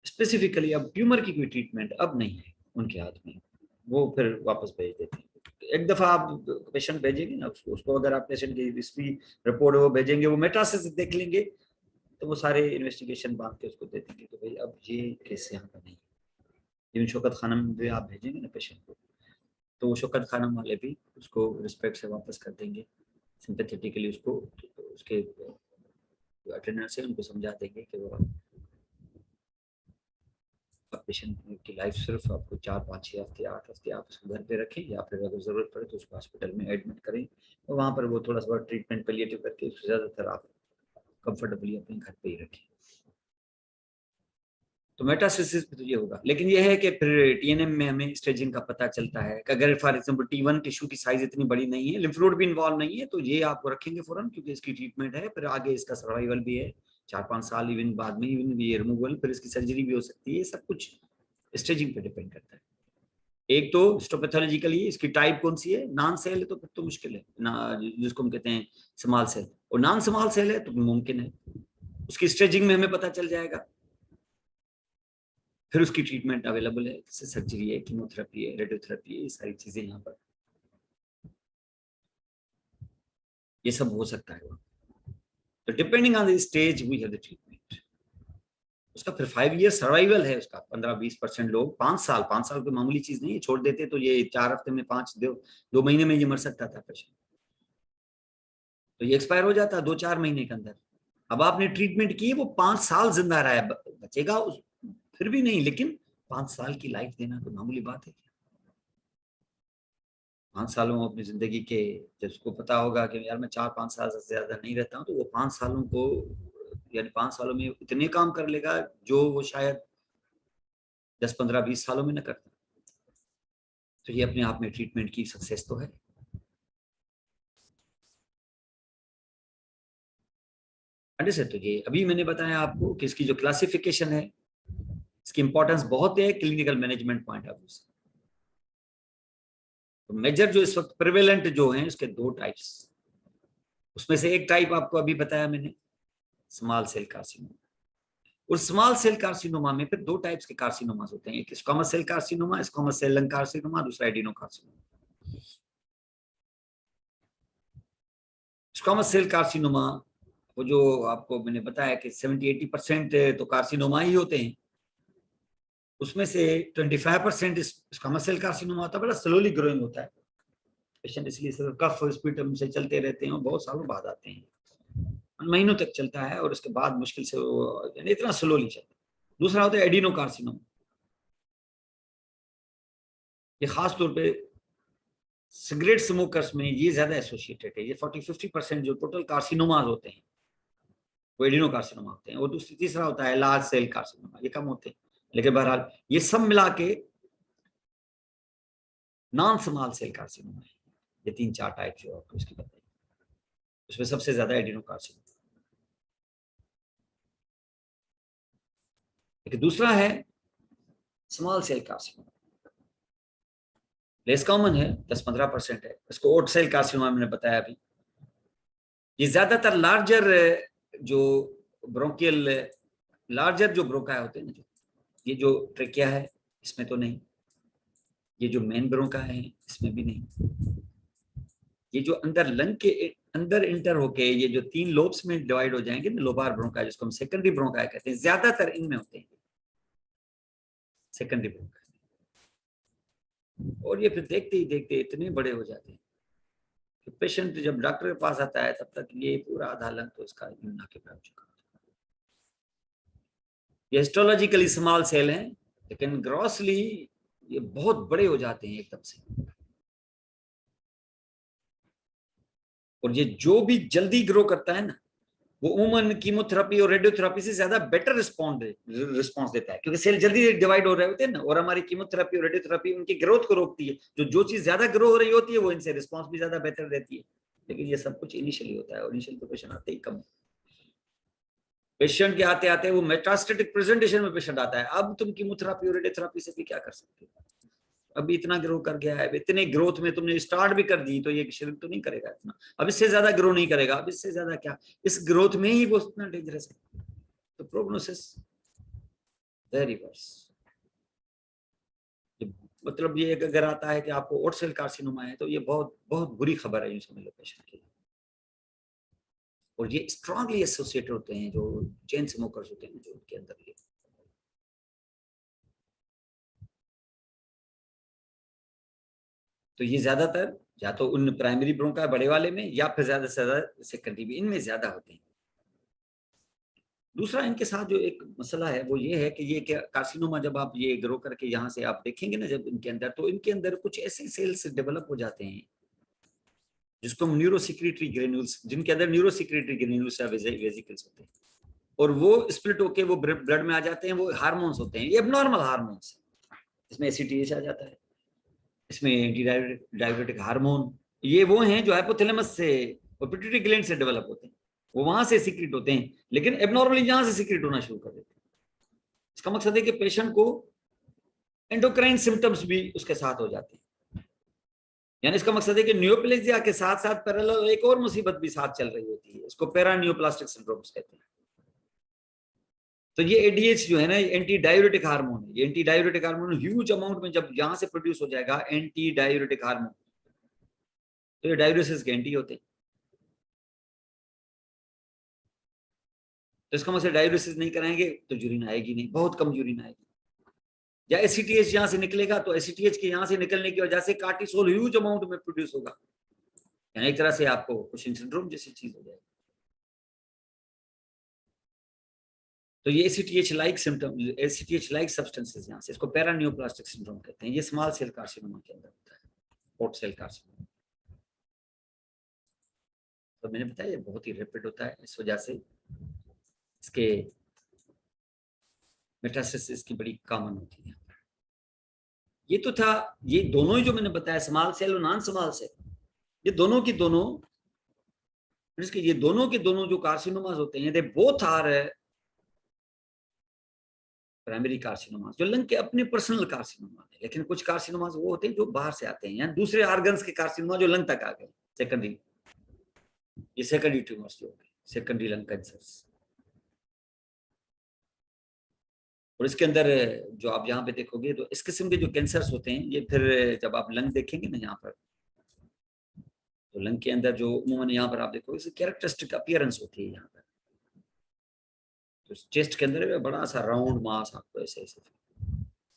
स्पेसिफिकली अब ट्यूमर की कोई ट्रीटमेंट अब नहीं है उनके हाथ में, वो फिर वापस भेज देते हैं। एक दफा आप पेशेंट भेजेंगे ना उसको अगर आप पेशेंट की हिस्ट्री रिपोर्ट वो भेजेंगे, वो मेटास्टेसिस देख लेंगे, तो वो सारे इन्वेस्टिगेशन बांध के उसको दे देंगे तो भाई अब ये केस यहाँ का नहीं। जिन शौकत खानम भी आप भेजेंगे ना पेशेंट को, तो वो शौकत खानम वाले भी उसको रिस्पेक्ट से वापस कर देंगे, सिंपैथेटिकली उसको उसके अटेंडेंट से उनको समझा देंगे कि वो पेशेंट की लाइफ सिर्फ आपको 4-5-6 हफ्ते 8 हफ्ते आप उसको घर पे रखें, या फिर अगर जरूरत पड़े तो उसको हॉस्पिटल में एडमिट करें और वहाँ पर वो थोड़ा सा ट्रीटमेंट पैलिएटिव करके उसको ज़्यादातर आप कंफर्टेबली अपने घर पे ही रखें। तो मेटास्टेसिस पे तो ये होगा, लेकिन ये है कि फिर TNM में हमें स्टेजिंग का पता चलता है कि अगर फॉर एग्जांपल T1 टिश्यू की साइज इतनी बड़ी नहीं है, लिम्फ नोड भी इन्वॉल्व नहीं है, तो ये आपको रखेंगे फौरन, क्योंकि इसकी ट्रीटमेंट है, फिर आगे इसका सर्वाइवल भी है 4-5 साल, इवन बाद में इवन ये रिमूवल, फिर इसकी सर्जरी भी हो सकती है। सब कुछ स्टेजिंग पे डिपेंड करता है। एक तो हिस्टोपैथोलॉजिकली इसकी टाइप कौन सी है, नॉन सेल है तो फिर तो मुश्किल है ना, जिसको हम कहते हैं स्मॉल सेल, और नॉन स्मॉल सेल है तो मुमकिन है। उसकी स्टेजिंग में हमें पता चल जाएगा, फिर उसकी ट्रीटमेंट अवेलेबल है, जैसे सर्जरी है, कीमोथेरेपी है, रेडियोथेरेपी है, ये सारी चीजें यहाँ पर ये सब हो सकता है। तो depending on the stage we have the treatment. उसका फिर 5 ईयर सर्वाइवल है उसका, 15-20% लोग 5 साल कोई मामूली चीज नहीं है, छोड़ देते तो ये 4 हफ्ते में 2 महीने में ये मर सकता था पेशेंट, तो ये एक्सपायर हो जाता 2-4 महीने के अंदर। अब आपने ट्रीटमेंट की, वो 5 साल जिंदा रहा है, बचेगा फिर भी नहीं, लेकिन 5 साल की लाइफ देना कोई मामूली बात है? 5 सालों अपनी जिंदगी के, जब उसको पता होगा कि यार मैं 4-5 साल से ज्यादा नहीं रहता हूँ, तो वो 5 सालों को, यानी 5 सालों में इतने काम कर लेगा जो वो शायद 10-15-20 सालों में न करता। तो ये अपने आप में ट्रीटमेंट की सक्सेस तो है। से तो ये अभी मैंने बताया आपको कि इसकी जो क्लासिफिकेशन है, इसकी इंपॉर्टेंस बहुत है clinical management point of view से। तो मेजर जो इस वक्त प्रिवेलेंट जो हैं, इसके 2 टाइप्स, उसमें से एक टाइप आपको अभी बताया मैंने, स्मॉल सेल कार्सिनोमा। और स्मॉल सेल कार्सिनोमा में फिर 2 टाइप्स के कार्सिनोमास होते हैं, एक squamous cell carcinoma, squamous cell lung carcinoma, दूसरा adenocarcinoma. Squamous cell carcinoma वो जो आपको मैंने बताया कि 70-80% तो कार्सिनोमा ही होते हैं, उसमें से 25% स्क्वामस सेल कार्सिनोमा होता है, बड़ा स्लोली ग्रोइंग होता है। पेशेंट इसलिए सिर्फ कफ हॉस्पिटल से चलते रहते हैं और बहुत सालों बाद आते हैं, महीनों तक चलता है और उसके बाद मुश्किल से वो इतना स्लोली चलता है। दूसरा होता है एडिनो कार्सिनोमा, ये खास तौर पे सिगरेट स्मोकर्स में ये ज्यादा एसोसिएटेड है। ये 40-50% जो टोटल कार्सिनोमा होते हैं वो एडिनो कार्सिनोमा होते हैं। और तीसरा होता है लार्ज सेल कार्सिनोमा, ये कम होते हैं, लेकिन बहरहाल ये सब मिला के नॉन स्मॉल सेल कार्सिनोमा है। ये 3-4 टाइप जो आपको इसकी बताई, उसमें सबसे ज्यादा एडिनो कार्सिनोमा। लेकिन दूसरा है small cell carcinoma, less common है, 10-15% है। इसको ओट सेल कार्सिनोमा मैंने बताया अभी। ये ज्यादातर लार्जर जो ब्रोंकियल लार्जर जो ब्रोंकाई होते हैं, जो ये जो ट्रेकिया है इसमें तो नहीं, ये जो मेन ब्रोंकाई है इसमें भी नहीं, ये जो अंदर लंग के अंदर इंटर होके ये जो 3 लोब्स में डिवाइड हो जाएंगे ना, लोबार ब्रोंकाई जिसको हम सेकेंडरी ब्रोंकाई कहते हैं, ज्यादातर इनमें होते हैं सेकेंडरी ब्रोंकाई। और ये फिर देखते ही देखते इतने बड़े हो जाते हैं कि पेशेंट जब डॉक्टर के पास आता है तब तक ये पूरा आधा लंग तो इसका ना के बराबर चुका। ये हिस्टोलॉजिकली स्मॉल सेल हैं, लेकिन ग्रॉसली ये बहुत बड़े हो जाते हैं एकदम से। और ये जो भी जल्दी ग्रो करता है ना, वो उमन कीमोथेरेपी और रेडियोथेरेपी से ज्यादा बेटर रिस्पॉन्स देता है, क्योंकि सेल जल्दी डिवाइड हो रहे होते हैं ना। और हमारी कीमोथेरेपी और रेडियोथेरेपी उनकी ग्रोथ को रोकती है। जो चीज ज्यादा ग्रो हो रही होती है वो इनसे रिस्पॉन्स भी ज्यादा बेहतर देती है। लेकिन ये सब कुछ इनिशियली होता है और इनिशियल तो पेशेंट आते ही कम। पेशेंट के आते आते वो मेटास्टेटिक प्रेजेंटेशन में पेशेंट आता है। अब तुम कीमोथेरेपी और रेडियोथेरेपी से भी क्या कर सकते हो, अभी इतना ग्रो कर गया है, इतने ग्रोथ में तुमने स्टार्ट भी कर दी तो ये शरीर तो नहीं करेगा इतना, अब इससे ज्यादा ग्रो नहीं करेगा, अब इससे ज्यादा क्या, इस ग्रोथ में ही वो इतना डेंजरस है। तो प्रोग्नोसिस वेरी वर्स। मतलब ये अगर आता है कि आपको ओट सेल कार्सिनोमा है तो ये बहुत बहुत बुरी खबर है, यूं समझ लो पेशेंट के लिए। और ये स्ट्रांगली एसोसिएटेड होते हैं जो चेन स्मोकर्स होते हैं, जो उनके अंदर ये। तो ये ज्यादातर या तो उन प्राइमरी ब्रोंकाई बड़े वाले में या फिर ज्यादा से ज्यादा सेकेंडरी भी, इनमें ज्यादा होते हैं। दूसरा इनके साथ जो एक मसला है वो ये है कि ये क्या कार्सिनोमा जब आप ये ग्रो करके यहाँ से आप देखेंगे ना जब इनके अंदर, तो इनके अंदर कुछ ऐसे सेल्स डेवलप हो जाते हैं जिसको हम न्यूरोसिक्रेटरी ग्रेन्यूल्स, जिनके अंदर न्यूरोसिक्रेटरी ग्रेन्यूल्स या वेसिकल्स होते हैं, और वो स्प्लिट होके वो ब्लड में आ जाते हैं। वो हार्मोन्स होते हैं, ये एबनॉर्मल हार्मोन्स, इसमें एसीटीएच आ जाता है, इसमें एंटी डायबिटिक हार्मोन, ये वो हैं जो हाइपोथैलेमस से और पिट्यूटरी ग्लैंड से डेवलप होते हैं, वो वहां से सीक्रेट होते हैं, लेकिन एबनॉर्मली यहां से सीक्रेट होना शुरू कर देते हैं। इसका मकसद है कि पेशेंट को एंडोक्राइन सिम्टम्स भी उसके साथ हो जाते हैं। यानी इसका मकसद है कि न्यूरोप्लेजिया के साथ साथ पैरेलल एक और मुसीबत भी साथ चल रही होती है, इसको पैरानियोप्लास्टिक सिंड्रोम कहते हैं। तो ये एडीएच जो है ना, एंटी डायूरेटिक हार्मोन है। ये anti diuretic hormone huge amount में जब यहां से प्रोड्यूस हो जाएगा एंटी डायूरेटिक हार्मोन, तो ये डायूरेसिस के एंटी होते हैं। तो इसका मतलब डायूरेसिस नहीं कराएंगे तो यूरिन आएगी नहीं, बहुत कम यूरिन आएगी। या एसीटीएच यहां से निकलेगा तो एसीटीएच के यहां से निकलने की वजह से कार्टिसोल ह्यूज अमाउंट में प्रोड्यूस होगा, यानी एक तरह से आपको कुशिंग सिंड्रोम जैसी चीज हो जाएगी। तो ये ACTH like symptom, ACTH like substances यहां से, इसको पैरानियोप्लास्टिक सिंड्रोम कहते हैं। ये स्मॉल सेल कार्सिनोमा के अंदर होता है, पोर्ट सेल कार्सिनोमा। तो मैंने बताया ये बहुत ही रैपिड होता है, इस वजह से इसके मेटास्टेसिस की बड़ी कॉमन होती है। ये तो था, ये दोनों ही जो मैंने बताया स्मॉल सेल और नॉन स्मॉल सेल, ये दोनों की दोनों, इसके ये दोनों के दोनों जो कार्सिनोमास होते हैं, they both are primary carcinomas, जो लंग के अपने पर्सनल कार्सिनोमा है। लेकिन कुछ कार्सिनोमास वो होते हैं जो बाहर से आते हैं, या दूसरे ऑर्गन्स के कार्सिनोमा जो लंग तक आ गए, सेकेंडरी, ये सेकेंडरी ट्यूमर्स जो होते हैं, सेकेंडरी लंग कैंसर्स। और इसके अंदर जो आप यहाँ पे देखोगे तो इस किस्म के जो कैंसर्स होते हैं ये फिर जब आप लंग देखेंगे ना यहाँ पर, तो लंग के अंदर जो उम्मन यहाँ पर आप देखोगे इसकी कैरेक्टरिस्टिक अपीयरेंस होती है यहाँ पर। तो चेस्ट के अंदर बड़ा सा राउंड मास आपको ऐसे ऐसे,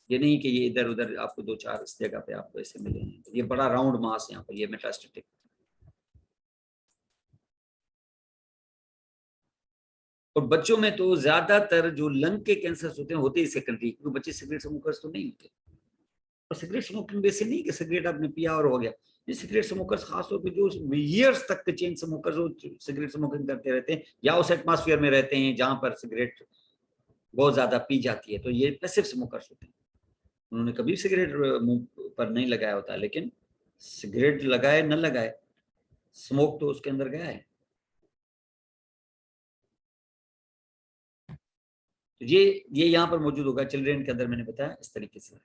ये नहीं कि ये इधर उधर आपको 2-4 इस जगह पे आपको ऐसे मिलेंगे, ये बड़ा राउंड मास यहाँ पर, ये मेटास्टेटिक। और बच्चों में तो ज्यादातर जो लंग के कैंसर होते ही सेकेंडरी, क्योंकि बच्चे सिगरेट स्मोकर्स तो नहीं होते। और सिगरेट स्मोकिंग वैसे नहीं कि सिगरेट आपने पिया और हो गया, ये सिगरेट स्मोकर्स खासतौर पे जो ईयर्स तक के चेन स्मोकर्स जो सिगरेट स्मोकिंग करते रहते हैं या उस एटमॉस्फेयर में रहते हैं जहां पर सिगरेट बहुत ज्यादा पी जाती है, तो ये पैसिव स्मोकर्स होते हैं। उन्होंने कभी सिगरेट मुंह पर नहीं लगाया होता, लेकिन सिगरेट लगाए न लगाए स्मोक तो उसके अंदर गया है। तो ये यहाँ पर मौजूद होगा चिल्ड्रेन के अंदर, मैंने बताया इस तरीके से।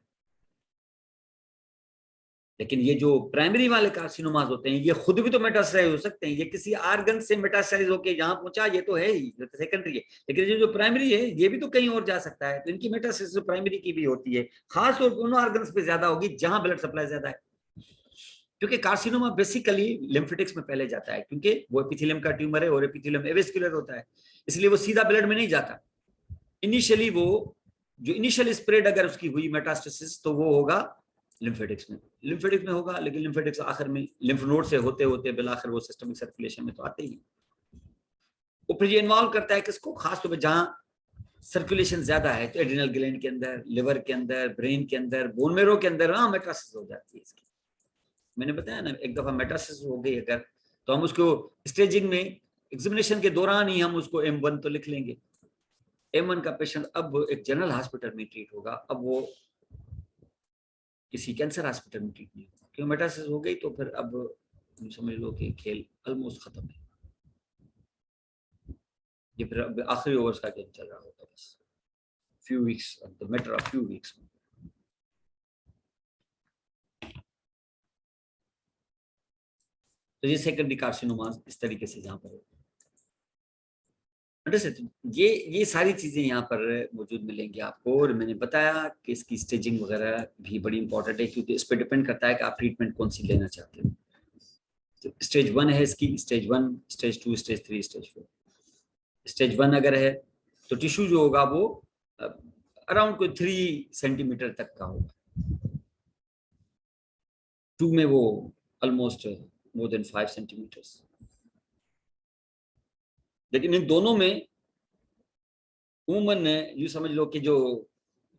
लेकिन ये जो प्राइमरी वाले कार्सिनोमास होते हैं ये खुद भी तो मेटास्टाइज हो सकते हैं, ये किसी आर्गन से मेटास्टाइज होके जहां पहुंचा ये तो है ही, जो सेकेंडरी है। लेकिन ये जो प्राइमरी है ये भी तो कहीं और जा सकता है, तो इनकी मेटास्टाइज प्राइमरी की भी होती है, खास तौर पर उन आर्गन्स पे ज्यादा होगी जहां ब्लड सप्लाई ज्यादा है। क्योंकि कार्सिनोमा बेसिकली लिम्फेटिक्स में पहले जाता है, क्योंकि वो एपिथेलियम का ट्यूमर है और एपिथेलियम एवेस्कुलर होता है, इसलिए वो सीधा ब्लड में नहीं जाता। इनिशियली वो जो इनिशियल स्प्रेड अगर उसकी हुई मेटास्टेसिस तो वो होगा लिम्फेटिक्स में होगा, लेकिन लिम्फेटिक्स आखिर में लिम्फ नोड से होते होते बिलाखिर वो सिस्टमिक सर्कुलेशन में तो आते ही। वो फिर ये इन्वॉल्व करता है किसको, खासतौर पर जहां सर्कुलेशन ज्यादा है, तो एड्रिनल ग्लैंड के अंदर, लिवर के अंदर, ब्रेन के अंदर, बोन मेरो के अंदर मेटास्टेसिस हो जाती है इसकी। मैंने बताया ना, एक दफा मेटास्टेसिस हो गई अगर, तो हम उसको स्टेजिंग में एग्जामिनेशन के दौरान ही हम उसको M1 तो लिख लेंगे। M1 का पेशेंट अब एक जनरल हॉस्पिटल में ट्रीट होगा, अब वो किसी कैंसर हॉस्पिटल में ट्रीट नहीं होगा, क्योंकि मेटास्टेसिस हो गई तो फिर अब समझ लो कि खेल ऑलमोस्ट खत्म है। ये फिर अब आखिरी ओवर्स का गेम चल रहा होगा, बस few weeks, the matter of few weeks. तो ये सेकेंडरी कार्सिनोमा इस तरीके से यहाँ पर ये सारी चीजें यहाँ पर मौजूद मिलेंगी आपको। और मैंने बताया कि इसकी स्टेजिंग वगैरह भी बड़ी इंपॉर्टेंट है, क्योंकि इस पर डिपेंड करता है कि आप ट्रीटमेंट कौन सी लेना चाहते हो। तो स्टेज 1 है इसकी, stage 1, stage 2, stage 3, stage 4। Stage 1 अगर है तो टिश्यू जो होगा वो अराउंड कोई 3 सेंटीमीटर तक का होगा। 2 में वो ऑलमोस्ट मोर देन 5 सेंटीमीटर्स। लेकिन इन दोनों में उमूमन यूं समझ लो कि जो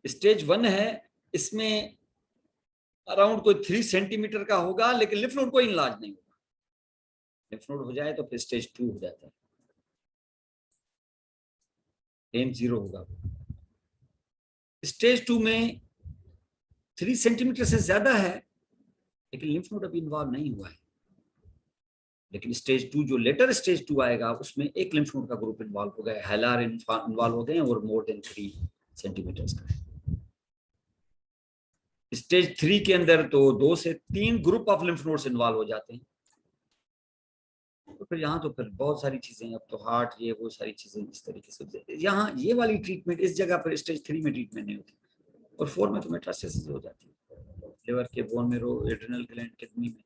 स्टेज 1 है इसमें अराउंड कोई 3 सेंटीमीटर का होगा, लेकिन लिम्फ नोड कोई इलाज नहीं होगा। लिम्फ नोड हो जाए तो फिर स्टेज 2 हो जाता है, M0 होगा। स्टेज 2 में 3 सेंटीमीटर से ज्यादा है, लेकिन लिम्फ नोड अभी इन्वॉल्व नहीं हुआ है। लेकिन स्टेज 2 जो लेटर स्टेज 2 आएगा उसमें एक लिम्फ नोड का ग्रुप इन्वॉल्व हो गया, हाइलार इन्वॉल्व हो गए और मोर देन 3 सेंटीमीटर्स का है। स्टेज 3 के अंदर तो 2 से 3 group of lymph nodes involve हो जाते हैं। तो फिर यहाँ तो फिर बहुत सारी चीजें, अब तो हार्ट ये वो सारी चीजें इस तरीके से। यहाँ ये वाली ट्रीटमेंट इस जगह पर स्टेज 3 में ट्रीटमेंट नहीं होती, और 4 में तो मेटास्टेसिस हो जाती है लिवर के, bone marrow, adrenal gland, kidney में।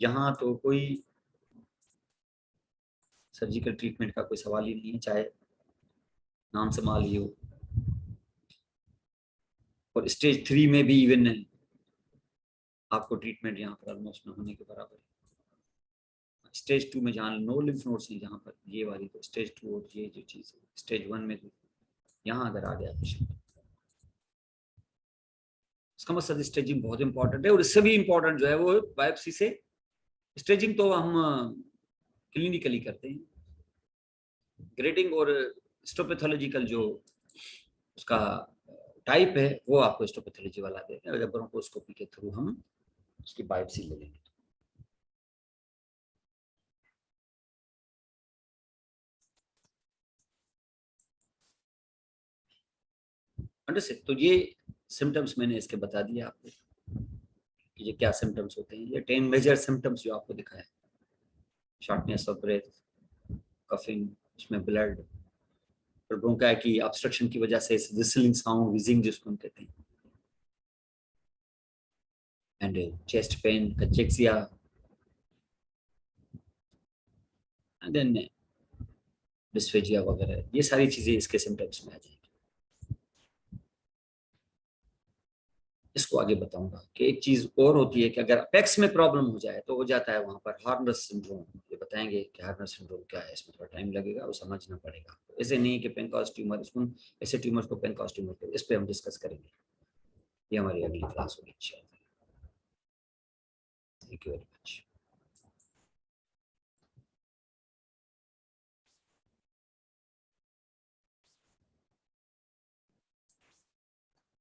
यहाँ तो कोई सर्जिकल ट्रीटमेंट का कोई सवाल ही नहीं है, चाहे नाम संभाल ही हो। और स्टेज 3 में भी इवन आपको ट्रीटमेंट यहाँ पर ऑलमोस्ट न होने के बराबर है। स्टेज 2 में जहाँ नो लिम्फ नोड्स हैं जहाँ पर ये वाली, तो स्टेज 2 और ये जो चीज है स्टेज 1 में, यहाँ अगर आ गया पेशेंट, इसका मतलब स्टेजिंग बहुत इंपॉर्टेंट है। और इससे भी इंपॉर्टेंट जो है वो बायोप्सी से, स्टेजिंग तो हम क्लिनिकली करते हैं, ग्रेडिंग और हिस्टोपैथोलॉजिकल जो उसका टाइप है वो आपको हिस्टोपैथोलॉजी वाला देते हैं, ब्रोंकोस्कोपी के थ्रू हम उसकी बायोप्सी ले लेंगे। अंडरस्टैंड। तो ये सिम्टम्स मैंने इसके बता दिए आपको कि ये क्या सिम्टम्स होते हैं। ये 10 मेजर सिम्टम्स जो आपको दिखाया, शॉर्टनेस ऑफ ब्रेथ, कफिंग, उसमें ब्लड, ब्रोंकाई की ऑब्स्ट्रक्शन की वजह से विसलिंग साउंड, विजिंग जिसको हम कहते हैं, and chest pain, cachexia, and then dysphagia वगैरह, ये सारी चीजें इसके सिम्टम्स में आ जाएंगी। इसको आगे बताऊंगा कि एक चीज और होती है कि अगर अपेक्स में प्रॉब्लम हो जाए तो हो जाता है वहां पर हार्नस सिंड्रोम। ये बताएंगे कि हार्नस सिंड्रोम क्या है, इसमें थोड़ा टाइम लगेगा, वो समझना पड़ेगा। ऐसे नहीं कि पेनकास ट्यूमर, इसको ऐसे ट्यूमर को पेनकास ट्यूमर को, इस पे हम डिस्कस करेंगे, ये हमारी अगली क्लास होगी इंशाल्लाह। Thank you very much.